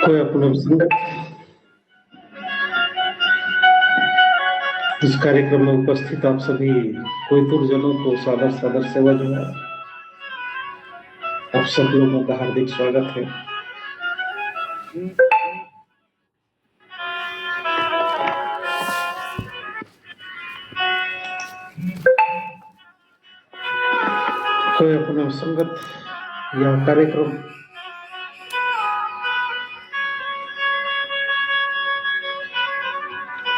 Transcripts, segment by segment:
कोई अपने संगत इस कार्यक्रम में उपस्थित आप सभी कोयतुर जनों को सादर सादर सेवा जो है आप सब लोगों का हार्दिक स्वागत है। कोई अपने संगत यह कार्यक्रम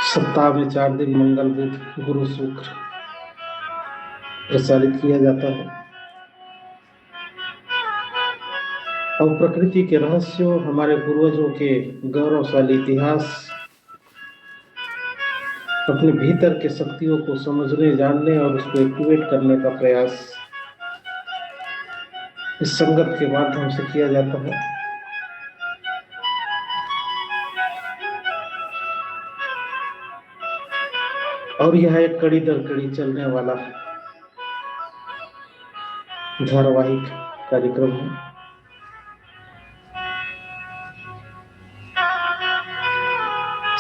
सप्ताह में 4 दिन मंगल बुध गुरु शुक्र प्रसारित किया जाता है और प्रकृति के रहस्यों, हमारे पूर्वजों के गौरवशाली इतिहास, अपने भीतर के शक्तियों को समझने, जानने और उसको एक्टिवेट करने का प्रयास इस संगत के माध्यम से किया जाता है। और यह एक कड़ी दर कड़ी चलने वाला धारावाहिक कार्यक्रम है।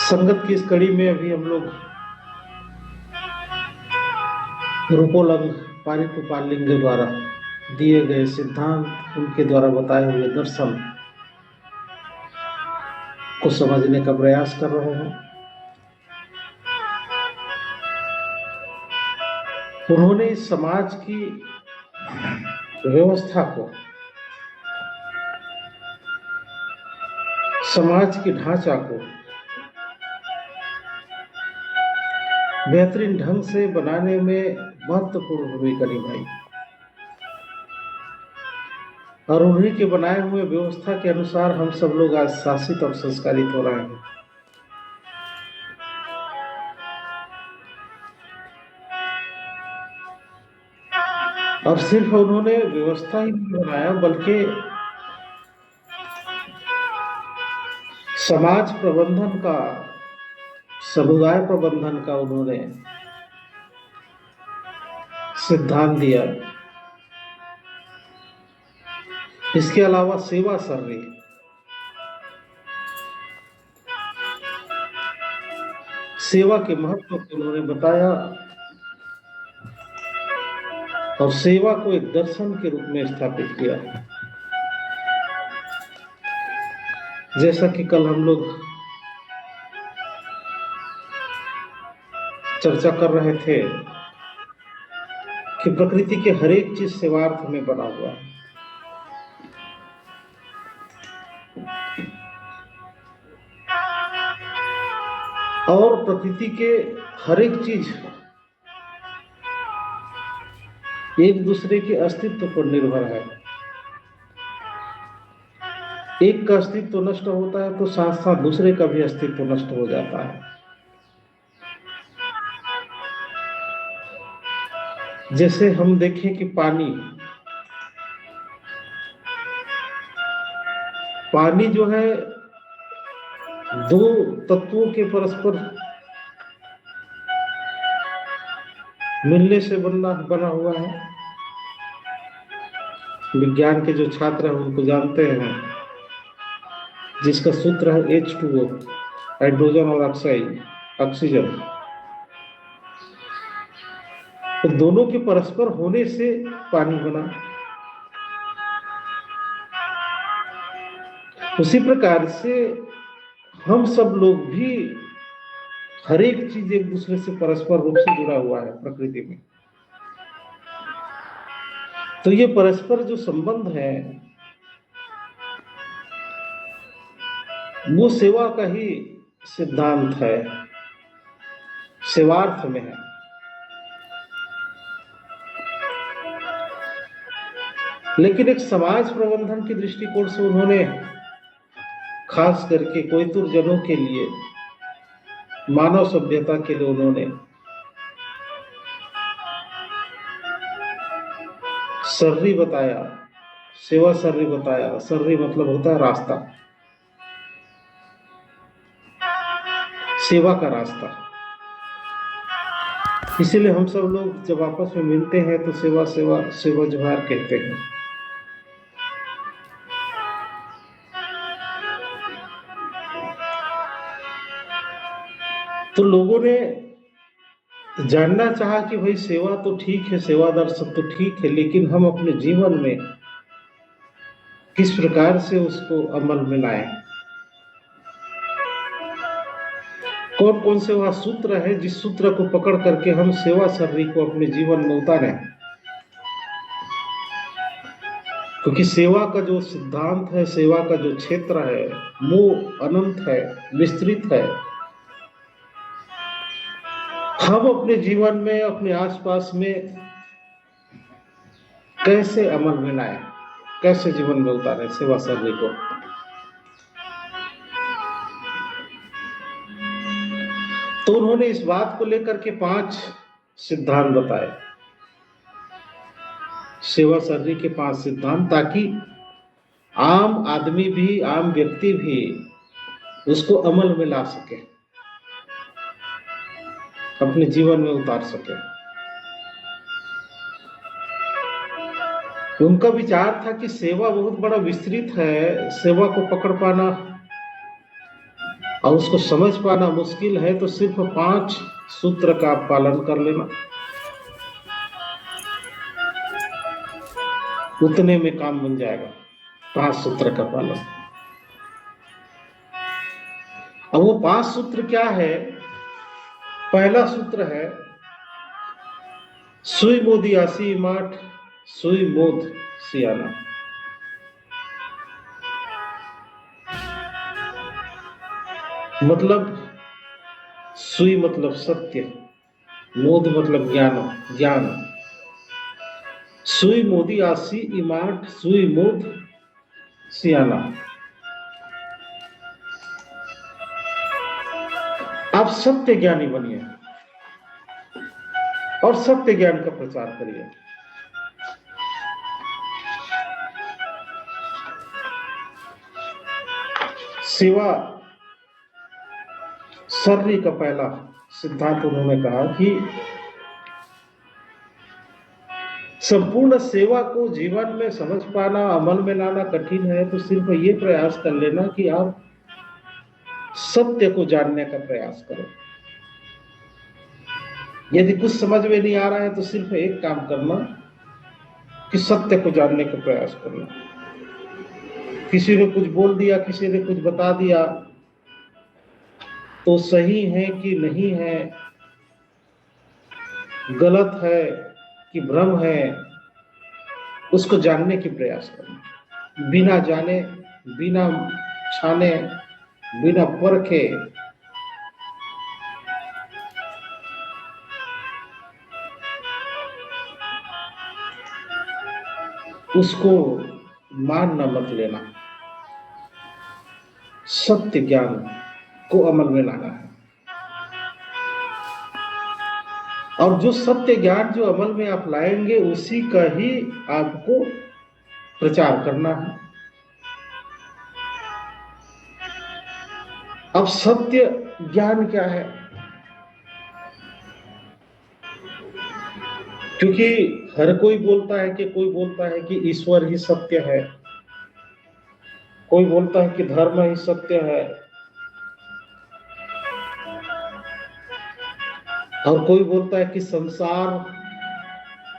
संगत की इस कड़ी में अभी हम लोग रूपोलंग पारितोपालिंग द्वारा दिए गए सिद्धांत, उनके द्वारा बताए हुए दर्शन को समझने का प्रयास कर रहे हैं। उन्होंने इस समाज की व्यवस्था को, समाज के ढांचा को बेहतरीन ढंग से बनाने में महत्वपूर्ण भूमिका निभाई और उन्हीं के बनाए हुए व्यवस्था के अनुसार हम सब लोग आज शासित और संस्कारित हो रहे हैं। और सिर्फ उन्होंने व्यवस्था ही नहीं बनाया बल्कि समाज प्रबंधन का, समुदाय प्रबंधन का उन्होंने सिद्धांत दिया। इसके अलावा सेवा सर्री, सेवा के महत्व को उन्होंने बताया और सेवा को एक दर्शन के रूप में स्थापित किया। जैसा कि कल हम लोग चर्चा कर रहे थे कि प्रकृति के हर एक चीज सेवार्थ में बना हुआ है। और प्रकृति के हर एक चीज एक दूसरे के अस्तित्व पर निर्भर है। एक का अस्तित्व नष्ट होता है तो साथ साथ दूसरे का भी अस्तित्व नष्ट हो जाता है। जैसे हम देखें कि पानी जो है दो तत्वों के परस्पर मिलने से बना हुआ है। विज्ञान के जो छात्र हैं उनको जानते हैं, जिसका सूत्र है H2O, हाइड्रोजन और ऑक्सीजन। तो दोनों के परस्पर होने से पानी बना। उसी प्रकार से हम सब लोग भी, हर एक चीज एक दूसरे से परस्पर रूप से जुड़ा हुआ है प्रकृति में। तो ये परस्पर जो संबंध है वो सेवा का ही सिद्धांत है, सेवार्थ में है। लेकिन एक समाज प्रबंधन की दृष्टिकोण से उन्होंने खास करके कोयतुर जनों के लिए, मानव सभ्यता के लिए उन्होंने सर्री बताया, सेवा सर्री बताया। सर्री मतलब होता है रास्ता, सेवा का रास्ता। इसीलिए हम सब लोग जब आपस में मिलते हैं तो सेवा सेवा सेवा जोहार कहते हैं। तो लोगों ने जानना चाहा कि भाई सेवा तो ठीक है, सेवा दर्शन तो ठीक है, लेकिन हम अपने जीवन में किस प्रकार से उसको अमल में लाएं। कौन कौन से वह सूत्र है जिस सूत्र को पकड़ करके हम सेवा सर्री को अपने जीवन में उतारें। क्योंकि सेवा का जो सिद्धांत है, सेवा का जो क्षेत्र है, वो अनंत है, विस्तृत है। हम अपने जीवन में, अपने आसपास में कैसे अमल में लाएं, कैसे जीवन में उतारें सेवा सर्री को। तो उन्होंने इस बात को लेकर के 5 सिद्धांत बताए, सेवा सर्री के 5 सिद्धांत, ताकि आम आदमी भी, आम व्यक्ति भी उसको अमल में ला सके, अपने जीवन में उतार सके। उनका विचार था कि सेवा बहुत बड़ा विस्तृत है, सेवा को पकड़ पाना और उसको समझ पाना मुश्किल है, तो सिर्फ 5 सूत्र का पालन कर लेना, उतने में काम बन जाएगा। 5 सूत्र का पालन। अब वो 5 सूत्र क्या है? पहला सूत्र है सुई मोदी आसी माठ, सुई मोद सियाना। मतलब सुई मतलब सत्य, मोद मतलब ज्ञान। सुई मोदी आसी इमाट, सुई मोद सियाना। आप सत्य ज्ञानी बनिए और सत्य ज्ञान का प्रचार करिए। सेवा सर्री का पहला सिद्धांत उन्होंने कहा कि संपूर्ण सेवा को जीवन में समझ पाना, अमल में लाना कठिन है, तो सिर्फ ये प्रयास कर लेना कि आप सत्य को जानने का प्रयास करो। यदि कुछ समझ में नहीं आ रहा है तो सिर्फ एक काम करना कि सत्य को जानने का प्रयास करना। किसी ने कुछ बोल दिया, किसी ने कुछ बता दिया, तो सही है कि नहीं है, गलत है कि भ्रम है, उसको जानने की प्रयास करना। बिना जाने, बिना छाने, बिना परखे उसको मानना मत लेना। सत्य ज्ञान को अमल में लाना है, और जो सत्य ज्ञान जो अमल में आप लाएंगे उसी का ही आपको प्रचार करना है। अब सत्य ज्ञान क्या है? क्योंकि हर कोई बोलता है कि ईश्वर ही सत्य है, कोई बोलता है कि धर्म ही सत्य है, और कोई बोलता है कि संसार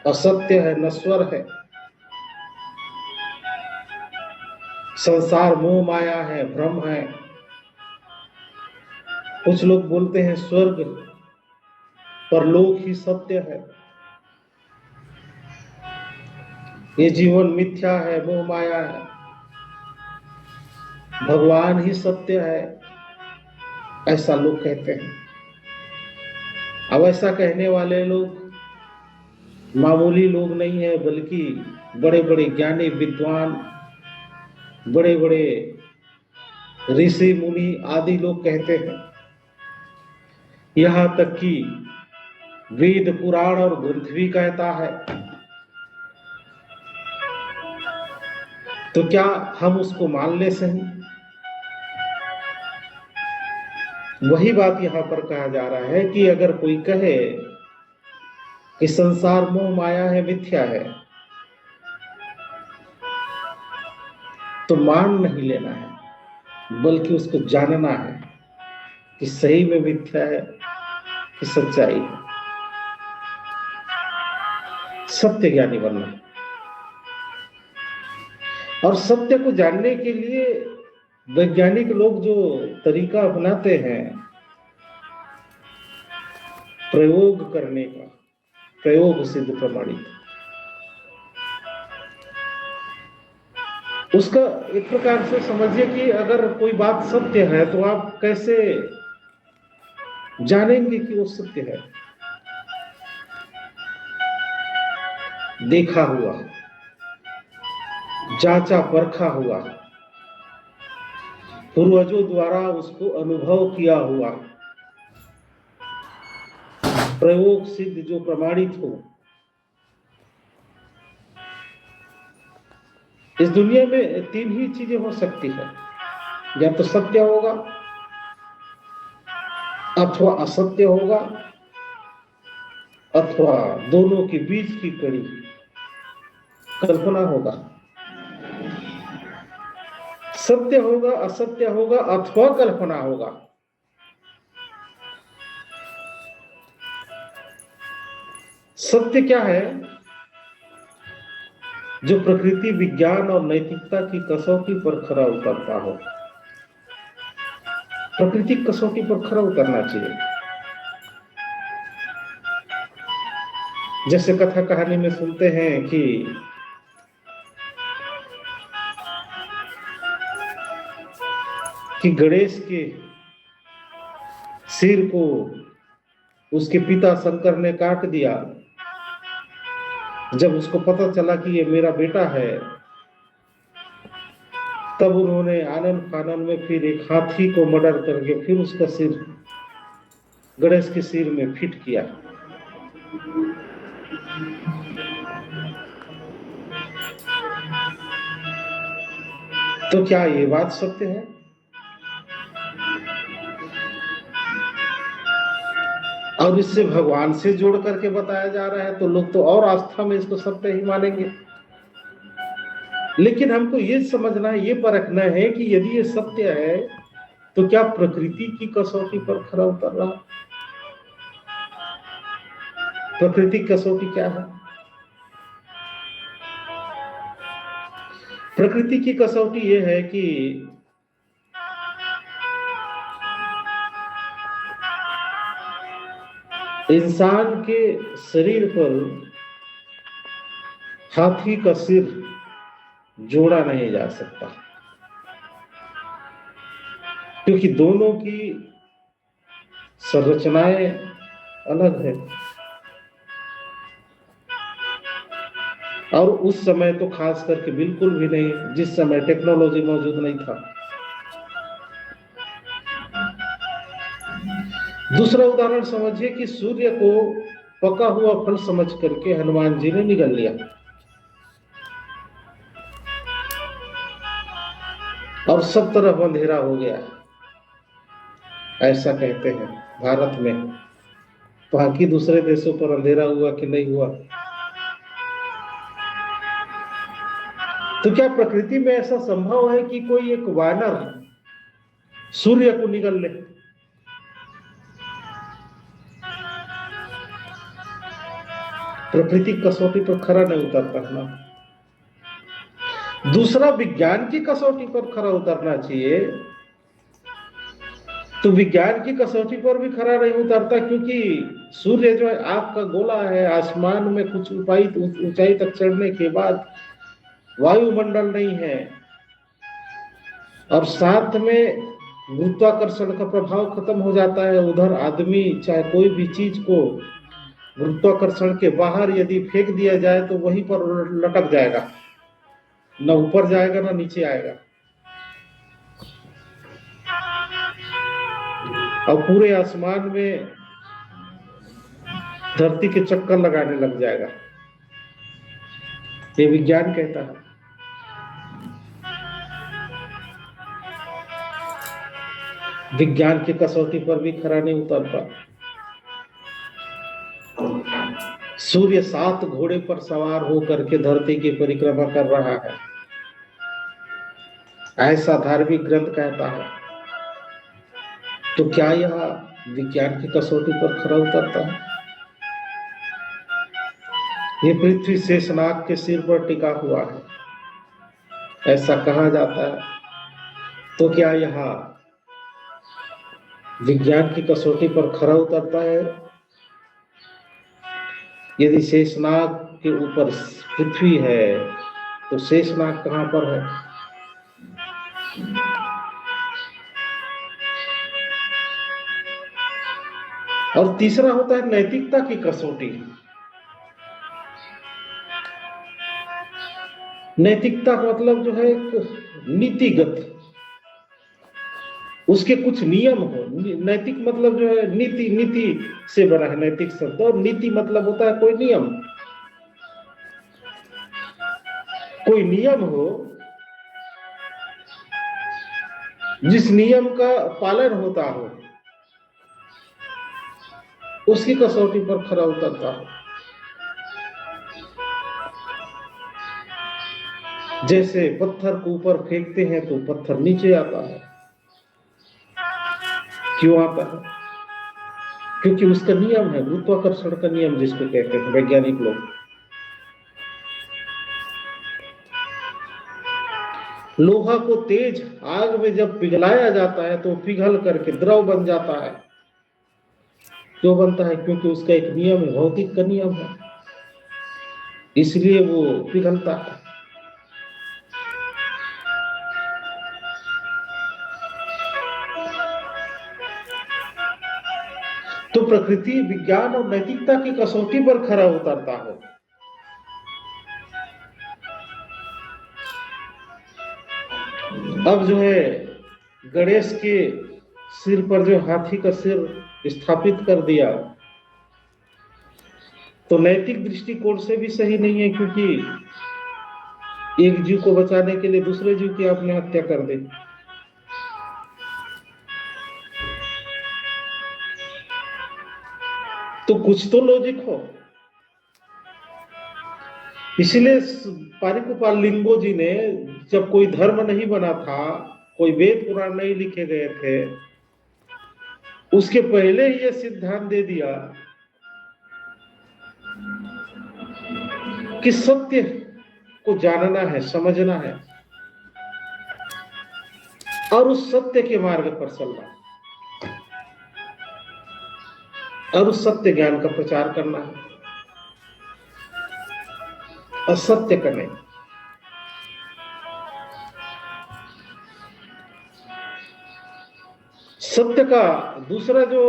असत्य है, नश्वर है, संसार मोह माया है, भ्रम है। कुछ लोग बोलते हैं स्वर्ग परलोक ही सत्य है, ये जीवन मिथ्या है, मोह माया है, भगवान ही सत्य है, ऐसा लोग कहते हैं। अब ऐसा कहने वाले लोग मामूली लोग नहीं है, बल्कि बड़े बड़े ज्ञानी विद्वान, बड़े बड़े ऋषि मुनि आदि लोग कहते हैं। यहां तक कि वेद पुराण और ग्रंथ भी कहता है। तो क्या हम उसको मान ले सही? वही बात यहां पर कहा जा रहा है कि अगर कोई कहे कि संसार मोह माया है, मिथ्या है, तो मान नहीं लेना है, बल्कि उसको जानना है कि सही में मिथ्या है कि सच्चाई है, सत्य ज्ञानी बनना। और सत्य को जानने के लिए वैज्ञानिक लोग जो तरीका अपनाते हैं प्रयोग करने का, प्रयोग सिद्ध प्रमाणित, उसका एक प्रकार से समझिए कि अगर कोई बात सत्य है तो आप कैसे जानेंगे कि वो सत्य है? देखा हुआ, जांचा परखा हुआ, पूर्वजों द्वारा उसको अनुभव किया हुआ, प्रयोग सिद्ध जो प्रमाणित हो। इस दुनिया में तीन ही चीजें हो सकती है, या तो सत्य होगा अथवा असत्य होगा अथवा दोनों के बीच की कड़ी कल्पना होगा। सत्य होगा, असत्य होगा अथवा कल्पना होगा। सत्य क्या है? जो प्रकृति, विज्ञान और नैतिकता की कसौटी पर खरा उतरता हो। प्रकृति कसौटी पर खरा उतरना चाहिए। जैसे कथा कहानी में सुनते हैं कि गणेश के सिर को उसके पिता शंकर ने काट दिया। जब उसको पता चला कि ये मेरा बेटा है, तब उन्होंने आनंद फानन में फिर एक हाथी को मर्डर करके फिर उसका सिर गणेश के सिर में फिट किया। तो क्या ये बात सत्य है? और इससे भगवान से जोड़ करके बताया जा रहा है तो लोग तो और आस्था में इसको सत्य ही मानेंगे। लेकिन हमको ये समझना है, ये परखना है कि यदि ये सत्य है तो क्या प्रकृति की कसौटी पर खरा उतर रहा? प्रकृति की कसौटी क्या है? प्रकृति की कसौटी ये है कि इंसान के शरीर पर हाथी का सिर जोड़ा नहीं जा सकता, क्योंकि दोनों की संरचनाएं अलग है। और उस समय तो खास करके बिल्कुल भी नहीं, जिस समय टेक्नोलॉजी मौजूद नहीं था। दूसरा उदाहरण समझिए कि सूर्य को पका हुआ फल समझ करके हनुमान जी ने निगल लिया और सब तरफ अंधेरा हो गया, ऐसा कहते हैं भारत में। बाकी दूसरे देशों पर अंधेरा हुआ कि नहीं हुआ? तो क्या प्रकृति में ऐसा संभव है कि कोई एक वानर सूर्य को निगल ले? प्रकृति कसौटी पर खरा नहीं उतरता ना। दूसरा, विज्ञान की कसौटी पर खरा उतरना चाहिए, तो विज्ञान की कसौटी पर भी खरा नहीं उतरता, क्योंकि सूर्य जो है आग का गोला है। आसमान में कुछ ऊंचाई तक चढ़ने के बाद वायुमंडल नहीं है, और साथ में गुरुत्वाकर्षण का प्रभाव खत्म हो जाता है। उधर आदमी चाहे कोई भी चीज को गुरुत्वाकर्षण के बाहर यदि फेंक दिया जाए तो वहीं पर लटक जाएगा, न ऊपर जाएगा न नीचे आएगा, और पूरे आसमान में धरती के चक्कर लगाने लग जाएगा। ये विज्ञान कहता है। विज्ञान की कसौटी पर भी खरा नहीं उतरता। सूर्य 7 घोड़े पर सवार होकर के धरती की परिक्रमा कर रहा है, ऐसा धार्मिक ग्रंथ कहता है। तो क्या यह विज्ञान की कसौटी पर खरा उतरता है। ये पृथ्वी शेषनाग के सिर पर टिका हुआ है, ऐसा कहा जाता है। तो क्या यह विज्ञान की कसौटी पर खरा उतरता है? यदि शेषनाग के ऊपर पृथ्वी है तो शेषनाग कहां पर है? और तीसरा होता है नैतिकता की कसौटी। नैतिकता का मतलब जो है एक नीतिगत, उसके कुछ नियम हो। नैतिक मतलब जो है नीति, नीति से बना है नैतिक शब्द, और नीति मतलब होता है कोई नियम, कोई नियम हो जिस नियम का पालन होता हो, उसकी कसौटी पर खरा उतरता हो। जैसे पत्थर को ऊपर फेंकते हैं तो पत्थर नीचे आता है। क्यों आता है? क्योंकि उसका नियम है, गुरुत्वाकर्षण का नियम जिसको कहते हैं वैज्ञानिक लोग। लोहा को तेज आग में जब पिघलाया जाता है तो पिघल करके द्रव बन जाता है। क्यों बनता है? क्योंकि उसका एक नियम है, भौतिक का नियम है, इसलिए वो पिघलता है। तो प्रकृति विज्ञान और नैतिकता की कसौटी पर खरा उतरता है। अब जो है गणेश के सिर पर जो हाथी का सिर स्थापित कर दिया तो नैतिक दृष्टिकोण से भी सही नहीं है, क्योंकि एक जीव को बचाने के लिए दूसरे जीव की आपने हत्या कर दी। तो कुछ तो लॉजिक हो। इसलिए पारिकुपाल लिंगो जी ने, जब कोई धर्म नहीं बना था, कोई वेद पुराण नहीं लिखे गए थे, उसके पहले ही यह सिद्धांत दे दिया कि सत्य को जानना है, समझना है और उस सत्य के मार्ग पर चलना है और उस सत्य ज्ञान का प्रचार करना है, असत्य का नहीं। सत्य का दूसरा जो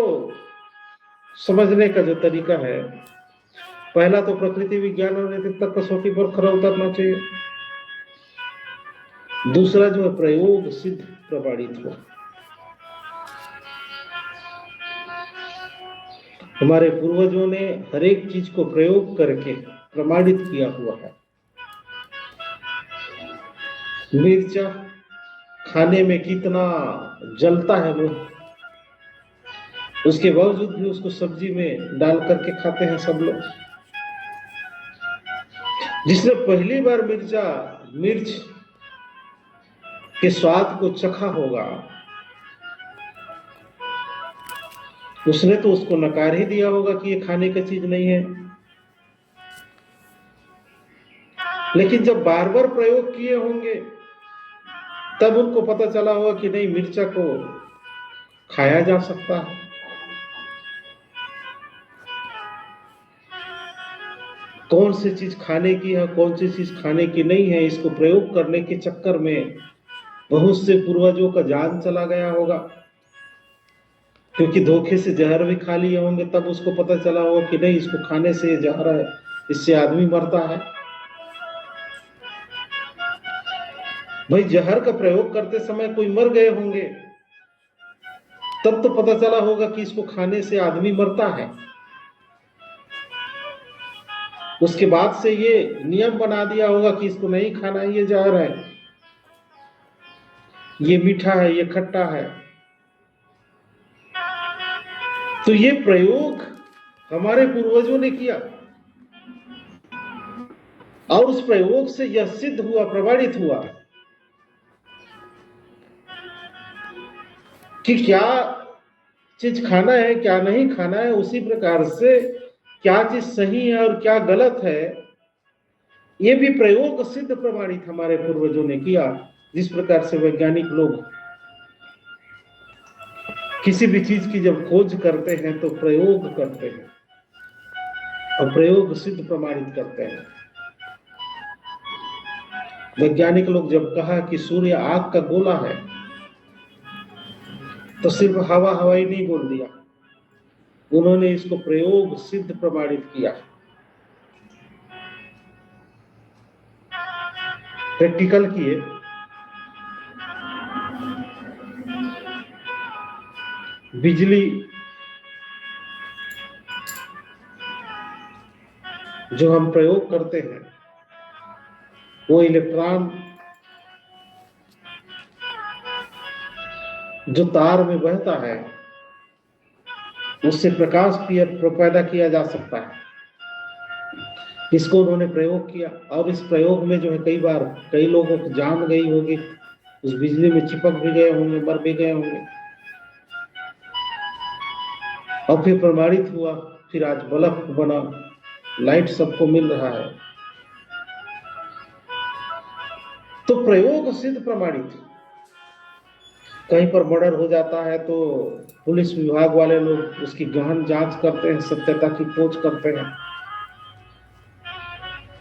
समझने का जो तरीका है, पहला तो प्रकृति विज्ञान और नैतिकता कसौटी पर खरा उतरना चाहिए। दूसरा जो है प्रयोग सिद्ध प्रमाणित हो। हमारे पूर्वजों ने हर एक चीज को प्रयोग करके प्रमाणित किया हुआ है। मिर्चा खाने में कितना जलता है वो, उसके बावजूद भी उसको सब्जी में डाल करके खाते हैं सब लोग। जिसने पहली बार मिर्च के स्वाद को चखा होगा, उसने तो उसको नकार ही दिया होगा कि ये खाने की चीज नहीं है। लेकिन जब बार बार प्रयोग किए होंगे तब उनको पता चला होगा कि नहीं, मिर्चा को खाया जा सकता है। कौन सी चीज खाने की है, कौन सी चीज खाने की नहीं है, इसको प्रयोग करने के चक्कर में बहुत से पूर्वजों का जान चला गया होगा, क्योंकि धोखे से जहर भी खा लिए होंगे। तब उसको पता चला होगा कि नहीं, इसको खाने से जहर है, इससे आदमी मरता है। भाई जहर का प्रयोग करते समय कोई मर गए होंगे, तब तो पता चला होगा कि इसको खाने से आदमी मरता है। उसके बाद से ये नियम बना दिया होगा कि इसको नहीं खाना है, ये जहर है, ये मीठा है, ये खट्टा है। तो ये प्रयोग हमारे पूर्वजों ने किया और उस प्रयोग से यह सिद्ध हुआ, प्रमाणित हुआ कि क्या चीज खाना है, क्या नहीं खाना है, उसी प्रकार से क्या चीज सही है और क्या गलत है, ये भी प्रयोग सिद्ध प्रमाणित हमारे पूर्वजों ने किया। जिस प्रकार से वैज्ञानिक लोग किसी भी चीज की जब खोज करते हैं तो प्रयोग करते हैं और प्रयोग सिद्ध प्रमाणित करते हैं। वैज्ञानिक लोग जब कहा कि सूर्य आग का गोला है, तो सिर्फ हवा हवाई नहीं बोल दिया, उन्होंने इसको प्रयोग सिद्ध प्रमाणित किया, प्रैक्टिकल किए। बिजली जो हम प्रयोग करते हैं, वो इलेक्ट्रॉन जो तार में बहता है, उससे प्रकाश पैदा किया जा सकता है। इसको उन्होंने प्रयोग किया और इस प्रयोग में जो है कई बार कई लोगों की जान गई होगी, उस बिजली में चिपक भी गए होंगे, मर भी गए होंगे, और फिर प्रमाणित हुआ, फिर आज बल्ब बना, लाइट सबको मिल रहा है। तो प्रयोग सिद्ध प्रमाणित। कहीं पर मर्डर हो जाता है तो पुलिस विभाग वाले लोग उसकी गहन जांच करते हैं, सत्यता की खोज करते हैं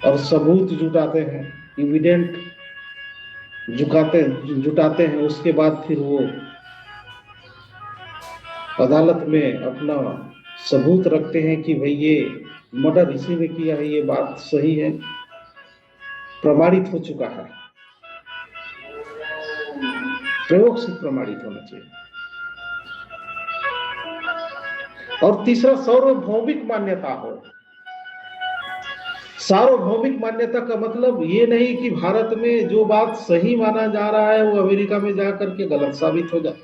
और सबूत जुटाते हैं, एविडेंट जुटाते हैं। उसके बाद फिर वो अदालत में अपना सबूत रखते हैं कि भाई ये मर्डर इसी ने किया है, ये बात सही है, प्रमाणित हो चुका है। प्रयोग से प्रमाणित होना चाहिए। और तीसरा, सार्वभौमिक मान्यता हो। सार्वभौमिक मान्यता का मतलब ये नहीं कि भारत में जो बात सही माना जा रहा है वो अमेरिका में जाकर के गलत साबित हो जाए,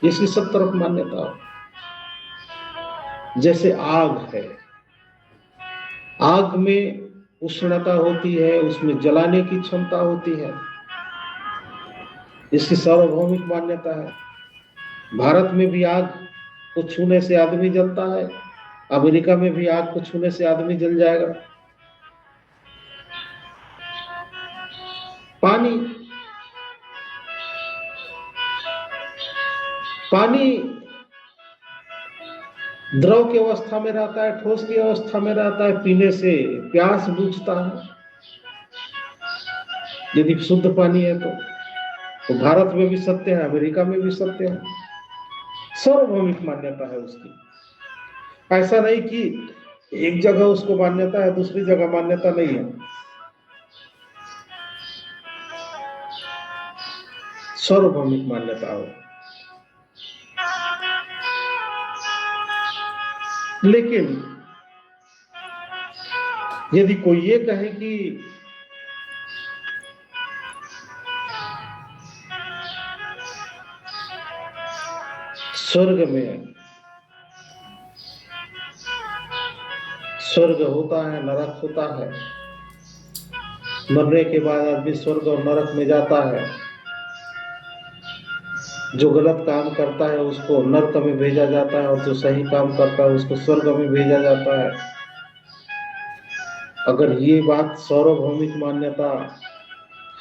इसकी सब तरफ मान्यता हो। जैसे आग है, आग में उष्णता होती है, उसमें जलाने की क्षमता होती है, इसकी सार्वभौमिक मान्यता है। भारत में भी आग को छूने से आदमी जलता है, अमेरिका में भी आग को छूने से आदमी जल जाएगा। पानी, पानी द्रव की अवस्था में रहता है, ठोस की अवस्था में रहता है, पीने से प्यास बुझता है यदि शुद्ध पानी है तो भारत में भी सत्य है, अमेरिका में भी सत्य है। सार्वभौमिक मान्यता है उसकी। ऐसा नहीं कि एक जगह उसको मान्यता है, दूसरी जगह मान्यता नहीं है। सार्वभौमिक मान्यता हो। लेकिन यदि कोई ये कहे कि स्वर्ग होता है, नरक होता है, मरने के बाद आदमी स्वर्ग और नरक में जाता है, जो गलत काम करता है उसको नरक में भेजा जाता है और जो सही काम करता है उसको स्वर्ग में भेजा जाता है। अगर ये बात सार्वभौमिक मान्यता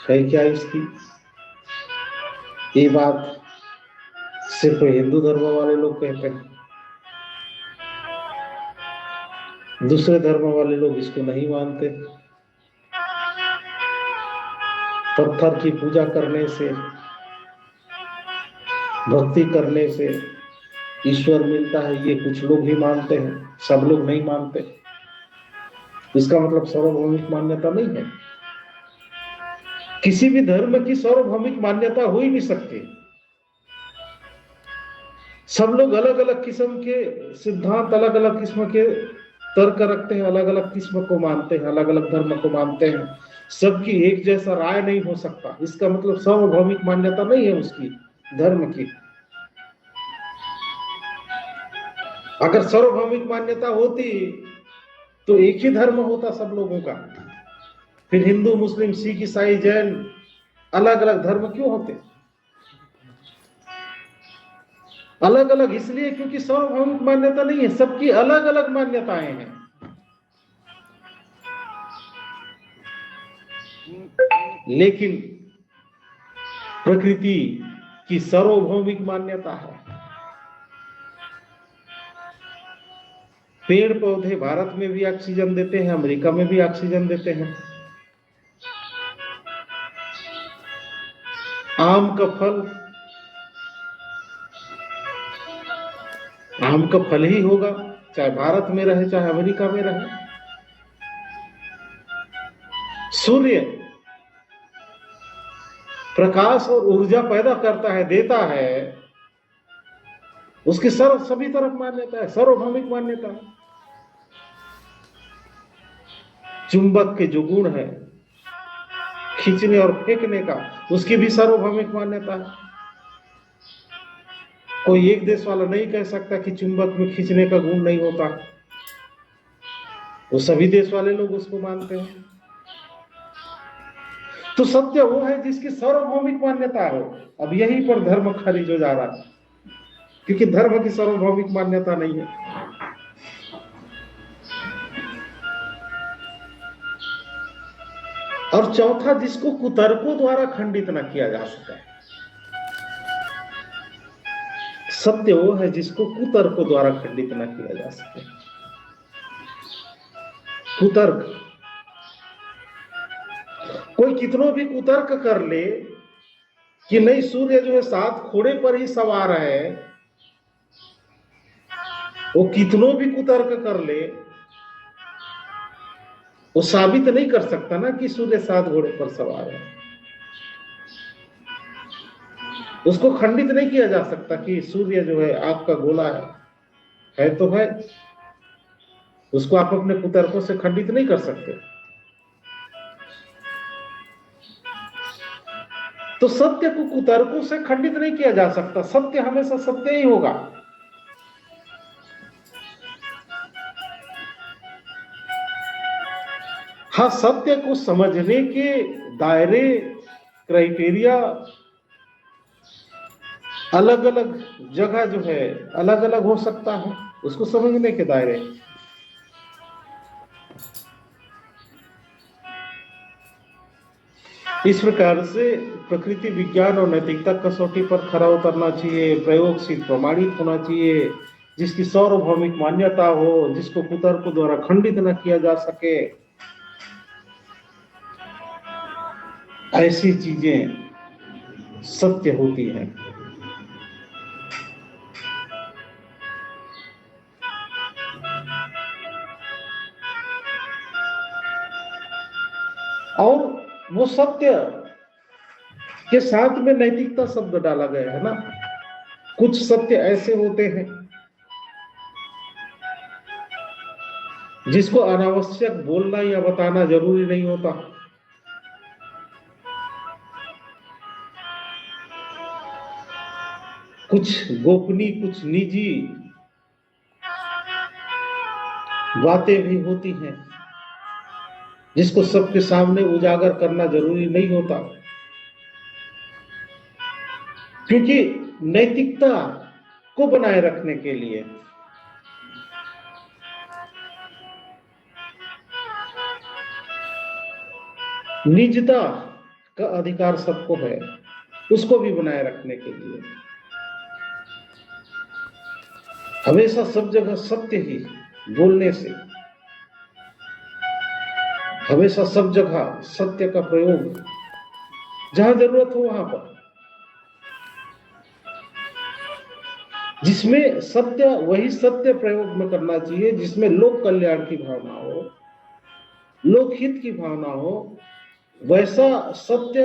है क्या इसकी? ये बात सिर्फ हिंदू धर्म वाले लोग कहते हैं, दूसरे धर्म वाले लोग इसको नहीं मानते। पत्थर की पूजा करने से, भक्ति करने से ईश्वर मिलता है, ये कुछ लोग ही मानते हैं, सब लोग नहीं मानते। इसका मतलब सार्वभौमिक मान्यता नहीं है। किसी भी धर्म की सार्वभौमिक मान्यता हो ही नहीं सकती। सब लोग अलग अलग किस्म के सिद्धांत, अलग अलग किस्म के तर्क रखते हैं, अलग अलग किस्म को मानते हैं, अलग अलग धर्म को मानते हैं। सबकी एक जैसा राय नहीं हो सकता। इसका मतलब सार्वभौमिक मान्यता नहीं है उसकी, धर्म की। अगर सार्वभौमिक मान्यता होती तो एक ही धर्म होता सब लोगों का। फिर हिंदू, मुस्लिम, सिख, ईसाई, जैन अलग अलग धर्म क्यों होते? अलग अलग इसलिए क्योंकि सार्वभौमिक मान्यता नहीं है, सबकी अलग अलग मान्यताएं हैं। लेकिन प्रकृति की सार्वभौमिक मान्यता है। पेड़ पौधे भारत में भी ऑक्सीजन देते हैं, अमेरिका में भी ऑक्सीजन देते हैं। आम का फल ही होगा, चाहे भारत में रहे चाहे अमेरिका में रहे। सूर्य प्रकाश और ऊर्जा पैदा करता है, देता है, उसकी सभी तरफ मान्यता है, सार्वभौमिक मान्यता है। चुंबक के जो गुण है, खींचने और फेंकने का, उसकी भी सार्वभौमिक मान्यता है। कोई एक देश वाला नहीं कह सकता कि चुंबक में खींचने का गुण नहीं होता, वो सभी देश वाले लोग उसको मानते हैं। तो सत्य वो है जिसकी सार्वभौमिक मान्यता हो। अब यहीं पर धर्म खारिज हो जा रहा है, क्योंकि धर्म की सार्वभौमिक मान्यता नहीं है। और चौथा, जिसको कुतर्कों द्वारा खंडित न किया जा सके। सत्य वो है जिसको कुतर्कों द्वारा खंडित न किया जा सके। कुतर्क, कोई कितनों भी कुतर्क कर ले कि नहीं सूर्य जो है 7 घोड़े पर ही सवार है, वो कितनों भी कुतर्क कर ले, वो साबित नहीं कर सकता ना कि सूर्य 7 घोड़े पर सवार है। उसको खंडित नहीं किया जा सकता कि सूर्य जो है आग का गोला है तो है। उसको आप अपने कुतर्कों से खंडित नहीं कर सकते। तो सत्य को कुतर्कों से खंडित नहीं किया जा सकता, सत्य हमेशा सत्य ही होगा। हाँ, सत्य को समझने के दायरे, क्राइटेरिया अलग अलग जगह जो है अलग अलग हो सकता है, उसको समझने के दायरे। इस प्रकार से प्रकृति विज्ञान और नैतिकता कसौटी पर खरा उतरना चाहिए, प्रयोग सिद्ध प्रमाणित होना चाहिए, जिसकी सार्वभौमिक मान्यता हो, जिसको कुतर्कों द्वारा खंडित न किया जा सके। ऐसी चीजें सत्य होती हैं। और वो सत्य के साथ में नैतिकता शब्द डाला गया है ना। कुछ सत्य ऐसे होते हैं जिसको अनावश्यक बोलना या बताना जरूरी नहीं होता। कुछ गोपनीय, कुछ निजी बातें भी होती हैं जिसको सबके सामने उजागर करना जरूरी नहीं होता, क्योंकि नैतिकता को बनाए रखने के लिए निजता का अधिकार सबको है, उसको भी बनाए रखने के लिए हमेशा सब जगह सत्य ही बोलने से, हमेशा सब जगह सत्य का प्रयोग जहां जरूरत हो वहां पर, जिसमें सत्य, वही सत्य प्रयोग में करना चाहिए जिसमें लोक कल्याण की भावना हो, लोकहित की भावना हो। वैसा सत्य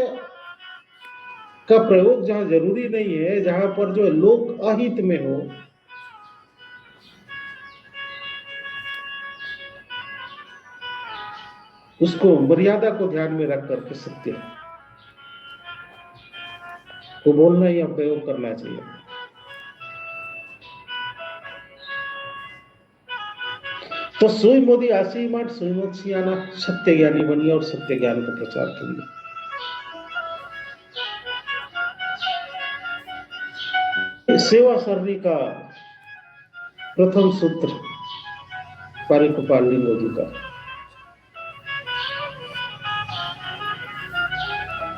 का प्रयोग जहां जरूरी नहीं है, जहां पर जो लोक अहित में हो, उसको मर्यादा को ध्यान में रख करके सत्य को बोलना या प्रयोग करना चाहिए। तो सोई मोदी आशी मठ सोई मत सियाना, सत्य ज्ञानी बनिए और सत्य ज्ञान का प्रचार करिए। सेवा सरणी का प्रथम सूत्र पारिकपाल लिंगो जी का,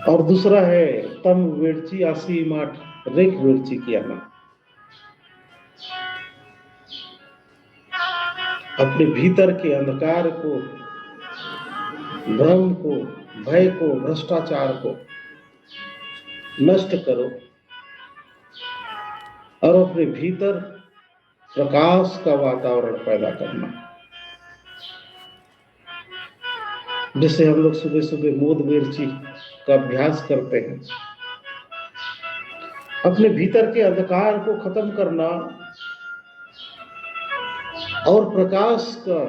और दूसरा है तम वेड़ची आसी माठ रेख वेड़ची किया ना। अपने भीतर के अंधकार को, भ्रम को, भय को, भ्रष्टाचार को नष्ट करो और अपने भीतर प्रकाश का वातावरण पैदा करना। जैसे हम लोग सुबह सुबह मोद मिर्ची का अभ्यास करते हैं, अपने भीतर के अंधकार को खत्म करना और प्रकाश का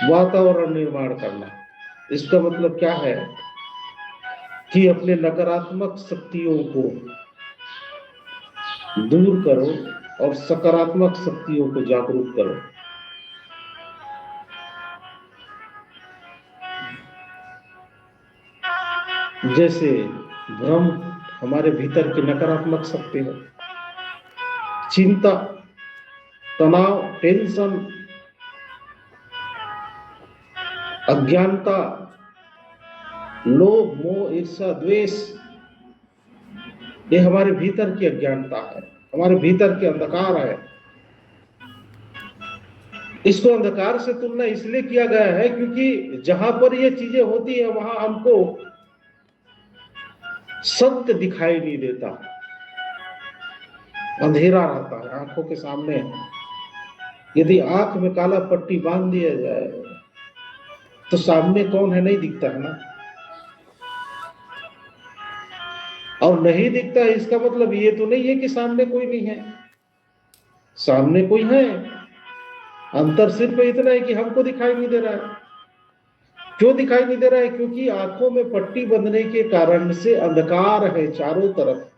वातावरण निर्माण करना। इसका मतलब क्या है कि अपने नकारात्मक शक्तियों को दूर करो और सकारात्मक शक्तियों को जागरूक करो। जैसे भ्रम हमारे भीतर की नकारात्मक शक्ति है, चिंता, तनाव, टेंशन, अज्ञानता, लोभ, मोह, ईर्ष्या, द्वेष, ये हमारे भीतर की अज्ञानता है, हमारे भीतर के अंधकार है। इसको अंधकार से तुलना इसलिए किया गया है क्योंकि जहां पर ये चीजें होती है वहां हमको सत्य दिखाई नहीं देता, अंधेरा रहता है आंखों के सामने। यदि आंख में काला पट्टी बांध दिया जाए तो सामने कौन है नहीं दिखता है ना। और नहीं दिखता है इसका मतलब ये तो नहीं है कि सामने कोई नहीं है, सामने कोई है। अंतर सिर्फ इतना है कि हमको दिखाई नहीं दे रहा है। क्यों दिखाई नहीं दे रहा है? क्योंकि आंखों में पट्टी बंधने के कारण से अंधकार है चारों तरफ।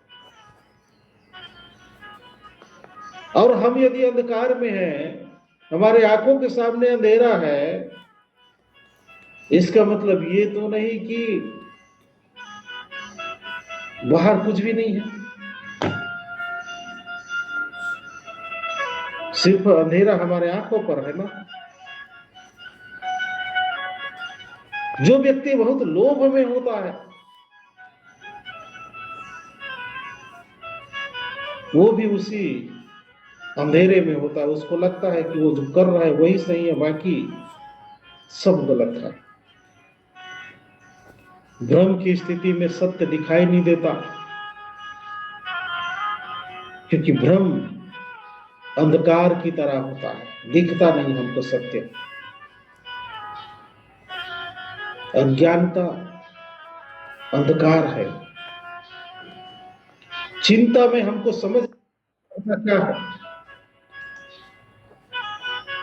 और हम यदि अंधकार में हैं, हमारे आंखों के सामने अंधेरा है, इसका मतलब ये तो नहीं कि बाहर कुछ भी नहीं है, सिर्फ अंधेरा हमारे आंखों पर है ना। जो व्यक्ति बहुत लोभ में होता है वो भी उसी अंधेरे में होता है। उसको लगता है कि वो जो कर रहा है वही सही है, बाकी सब गलत है। भ्रम की स्थिति में सत्य दिखाई नहीं देता क्योंकि भ्रम अंधकार की तरह होता है, दिखता नहीं हमको सत्य। अज्ञानता अंधकार है। चिंता में हमको समझ क्या है,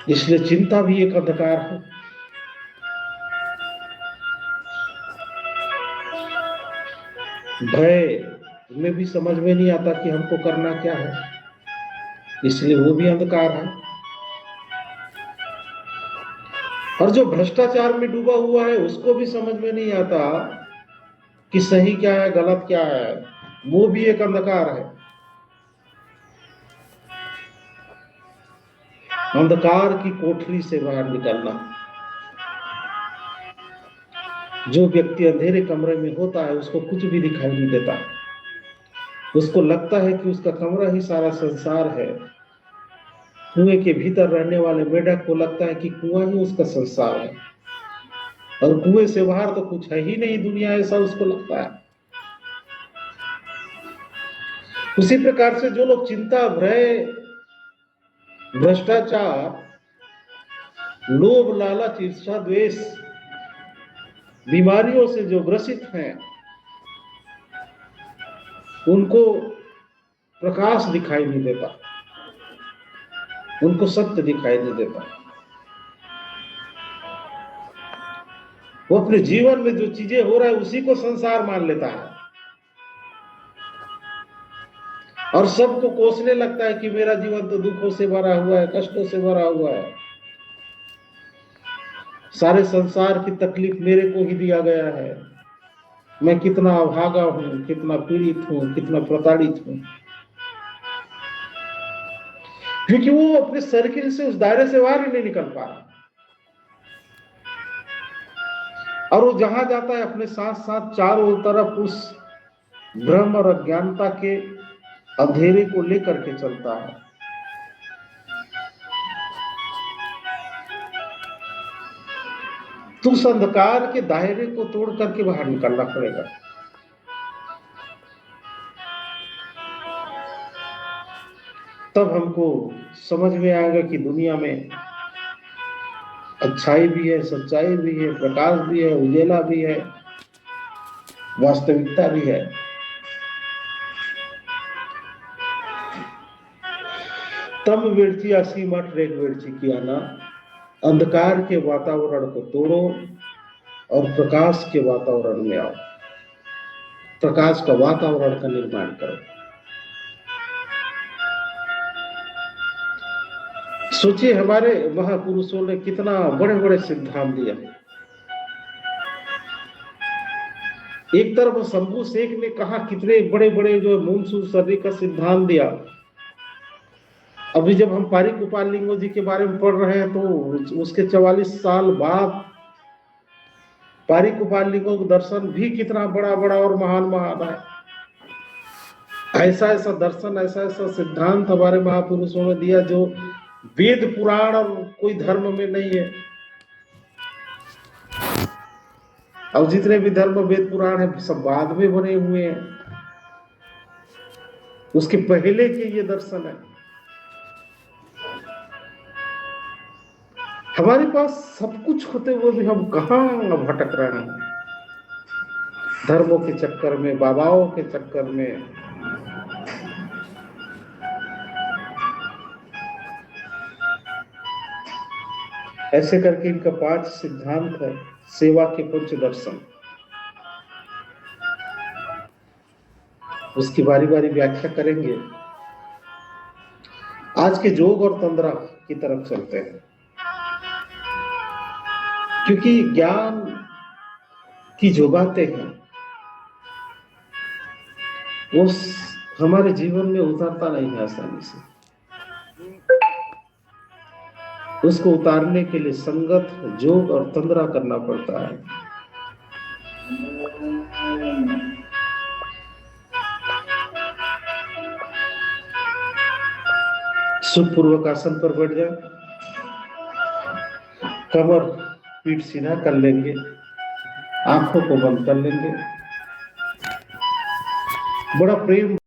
इसलिए चिंता भी एक अंधकार है। भय में भी समझ में नहीं आता कि हमको करना क्या है, इसलिए वो भी अंधकार है। और जो भ्रष्टाचार में डूबा हुआ है उसको भी समझ में नहीं आता कि सही क्या है गलत क्या है, वो भी एक अंधकार है। अंधकार की कोठरी से बाहर निकलना। जो व्यक्ति अंधेरे कमरे में होता है उसको कुछ भी दिखाई नहीं देता, उसको लगता है कि उसका कमरा ही सारा संसार है। कुएं के भीतर रहने वाले मेढक को लगता है कि कुआं ही उसका संसार है और कुएं से बाहर तो कुछ है ही नहीं दुनिया, ऐसा उसको लगता है। उसी प्रकार से जो लोग चिंता, भय, भ्रष्टाचार, लोभ, लालच, ईर्ष्या, द्वेष बीमारियों से जो ग्रसित हैं, उनको प्रकाश दिखाई नहीं देता, उनको सत्य दिखाई नहीं देता। वो अपने जीवन में जो चीजें हो रहा है उसी को संसार मान लेता है और सबको कोसने लगता है कि मेरा जीवन तो दुखों से भरा हुआ है, कष्टों से भरा हुआ है, सारे संसार की तकलीफ मेरे को ही दिया गया है। मैं कितना अभागा हूं, कितना पीड़ित हूं, कितना प्रताड़ित हूं, क्योंकि वो अपने सर्किल से, उस दायरे से बाहर ही नहीं निकल पा रहा। और वो जहां जाता है अपने साथ साथ चारों तरफ उस भ्रम और अज्ञानता के अंधेरे को लेकर के चलता है। तो उस अंधकार के दायरे को तोड़ करके बाहर निकलना पड़ेगा। तब हमको समझ में आएगा कि दुनिया में अच्छाई भी है, सच्चाई भी है, प्रकाश भी है, उजेला भी है, वास्तविकता भी है। तब वेड़ची असी मठ रेग वेड़ची किया ना, अंधकार के वातावरण को तोड़ो और प्रकाश के वातावरण में आओ, प्रकाश का वातावरण का निर्माण करो। सोचिए हमारे महापुरुषों ने कितना बड़े बड़े सिद्धांत दिया। एक तरफ शंभू शेख ने कहा कितने बड़े बड़े जो मूनसून सर्दी का सिद्धांत दिया। अभी जब हम पारी गोपाल लिंगो जी के बारे में पढ़ रहे हैं तो उसके 44 साल बाद पारी गोपाल लिंगो का दर्शन भी कितना बड़ा बड़ा और महान महान है। ऐसा ऐसा दर्शन, ऐसा ऐसा सिद्धांत हमारे महापुरुषों ने दिया जो वेद पुराण और कोई धर्म में नहीं है। और जितने भी धर्म वेद पुराण है सब बाद में बने हुए हैं, उसके पहले के ये दर्शन है। हमारे पास सब कुछ होते हुए भी हम कहां भटक रहे हैं, धर्मों के चक्कर में, बाबाओं के चक्कर में। ऐसे करके इनका 5 सिद्धांत है, सेवा के पंचदर्शन। उसकी बारी बारी व्याख्या करेंगे। आज के योग और तंद्रा की तरफ चलते हैं, क्योंकि ज्ञान की जो बातें हैं वो हमारे जीवन में उतरता नहीं है आसानी से। उसको उतारने के लिए संगत, योग और तंद्रा करना पड़ता है। सुखपूर्वक आसन पर बैठ जाए, कमर पीठ सीधा कर लेंगे, आंखों को बंद कर लेंगे, बड़ा प्रेम